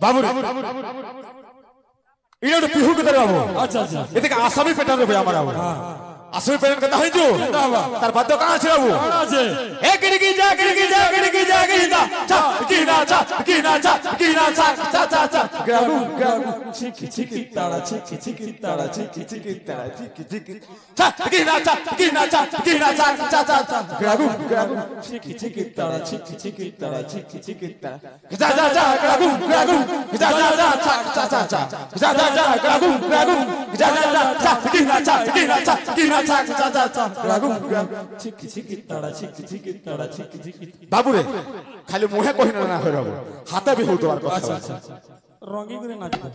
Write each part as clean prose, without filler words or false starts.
বাবু এটা তো পিহু কে বাবু আচ্ছা আচ্ছা এদিকে আসামি পেটানো হবে আমার বাবু আসামি পেটান কথা হইছো তার বাদ্য কাজ আছে বাবু আছে এ কিড়কি যা কিড়কি যা কিড়কি যা কিড়কি যা চা কিনা চা কিনা চা কিনা চা চা চা চা গাগু গাগু চিকি চিকি তাড়া চিকি চিকি তাড়া চিকি চিকি তাড়া চিকি চিকি চা কিনা চা কিনা চা কিনা চা চা চা চা গাগু গাগু চিকি চিকি তাড়া চিকি চিকি তাড়া চিকি চিকি তাড়া যা যা যা গাগু গাগু যা যা যা চা চা চা চা যা যা যা গাগু গাগু যা যা যা চা কিনা চা কিনা চা কিনা চা চা চা চা গাগু গাগু চিকি চিকি তাড়া চিকি চিকি তাড়া চিকি চিকি বাবু রে খালি মুহে কহিনা না হই বাবু হাতে বি হউতবার কথা আচ্ছা আচ্ছা রঙি করে নাচবে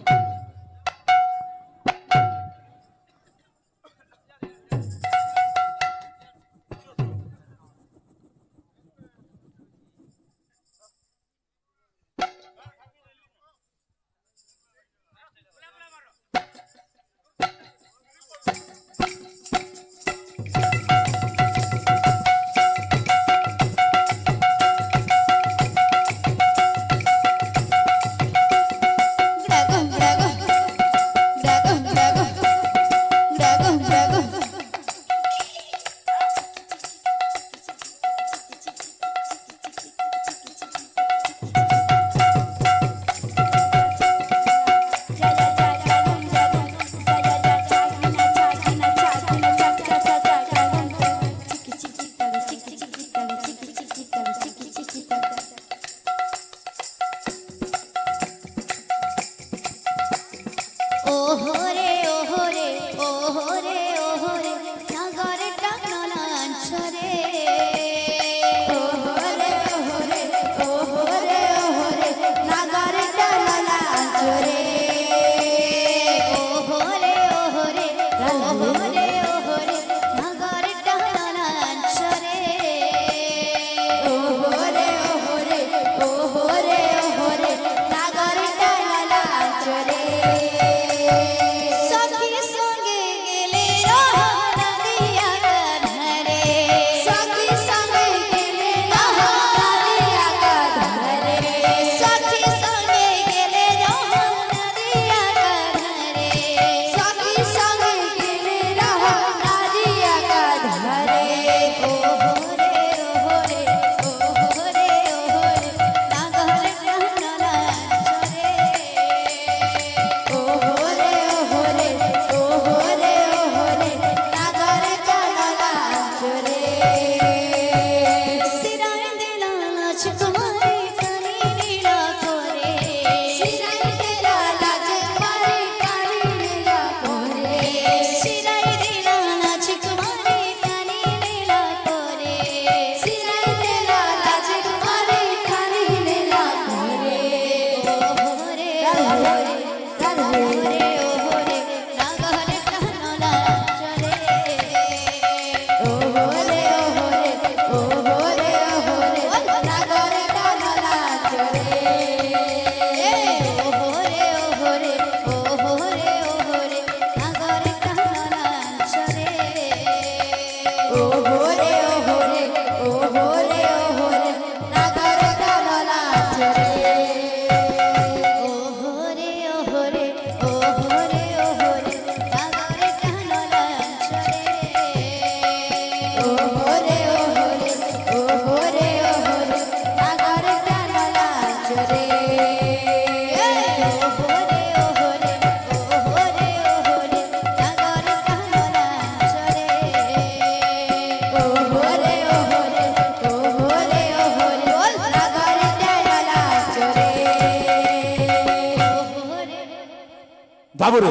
बाबू रे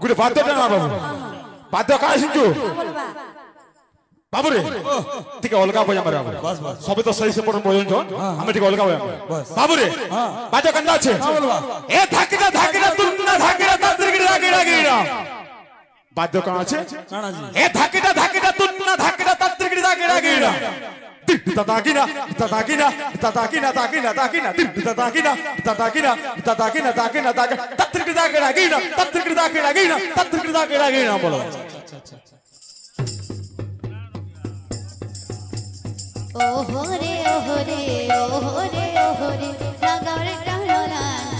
गुटे बाद्य ना बाबू बाद्य का शिंजु बाबू रे ठीक है अलगा बजा मारे बस बस सबे तो सही से पड़ बजन जो हमें ठीक अलगा बजा बाबू रे बाद्य कंदा छे ए धाकिना धाकिना तुन्ना धाकिना तात्रिगिरा गिरा गिरा बाद्य का छे काना जी ए धाकिना धाकिना तुन्ना धाकिना तात्रिगिरा गिरा गिरा Tatakina, tatakina, tatakina, takina, takina, tatakina, tatakina, tatakina, takina, tatakina, tatakina, tatakina, bolo. Oh hore, oh hore, oh hore, oh hore, nagare kahana.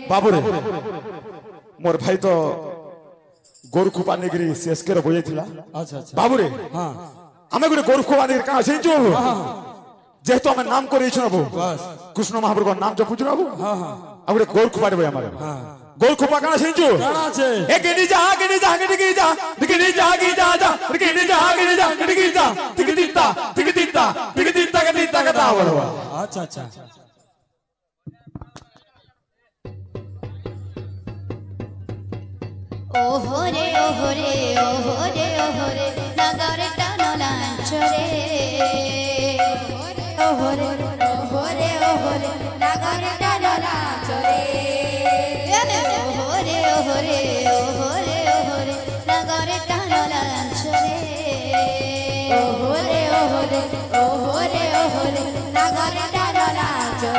बाबूरे मोर भाई तो गोरु खुपा नेगरी सीएसके रो बोले थिला। अच्छा अच्छा बाबूरे हां हमें गुरे गोरु खुपा नेगरी का सेंचो जेतो हमें नाम करे छ बो बस कृष्ण महाप्रभु को नाम जपु जराबो। हां हां अबरे गोरु खुपा रे हमारे हां गोरु खुपा का सेंचो काना छे ए गिनी जा गिनी जा गिनी जा गिनी जा गिनी जा जा गिनी जा गिनी जा गिनी जा तिकदिता तिकदिता तिकदिता कदिता कदा बोलवा। अच्छा अच्छा ओहोरे ओहोरे ओहोरे ओहोरे नगरे टानलांचरे ओहोरे ओहोरे ओहोरे नगरे टानलांचरे ओहोरे ओहोरे ओहोरे ओहोरे नगरे टानलांचरे ओहोरे ओहोरे ओहोरे ओहोरे नगरे टानलांचरे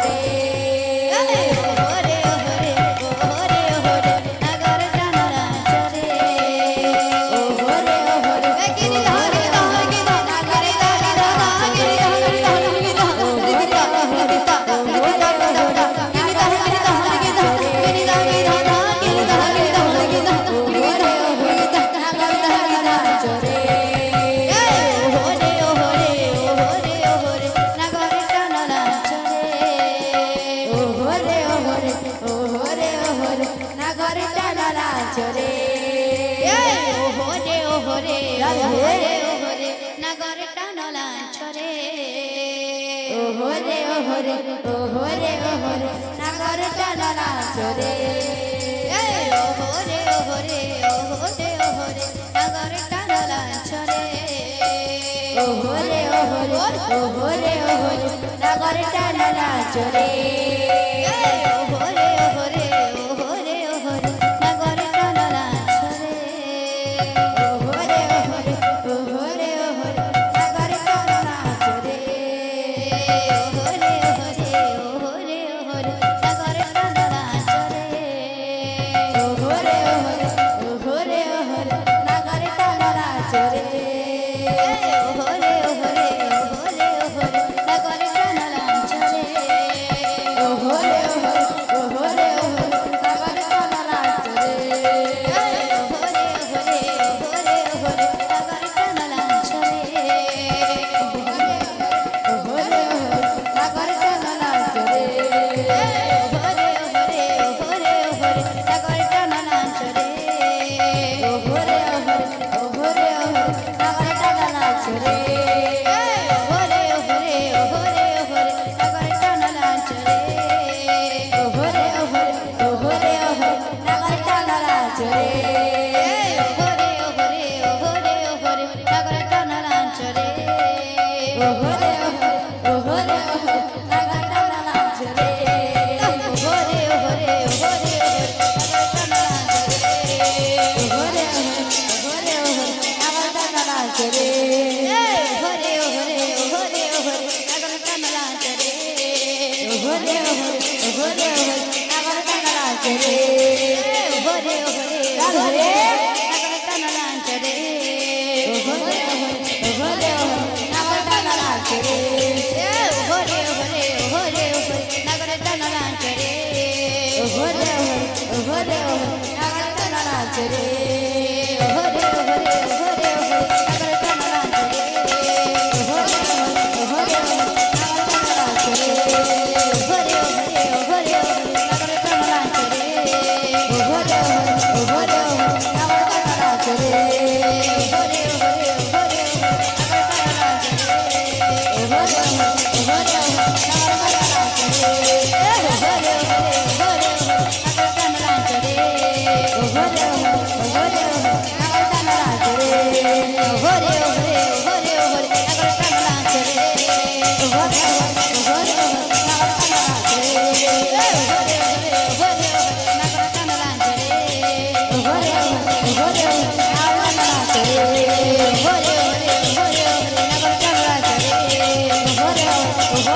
Oh,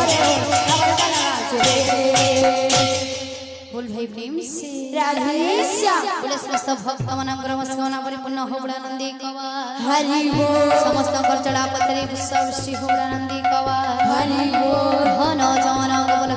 रे नगर डाल नाच रे बोल भाई प्रेम से राधे श्याम बोले समस्त भक्त मन ब्रह्मस्कवना परिपूर्ण होबड़ा नंदी कवा हरि बोल समस्त कर चढ़ा पत्री पुष्प वृष्टि होबड़ा नंदी कवा हरि बोल धन जन बोल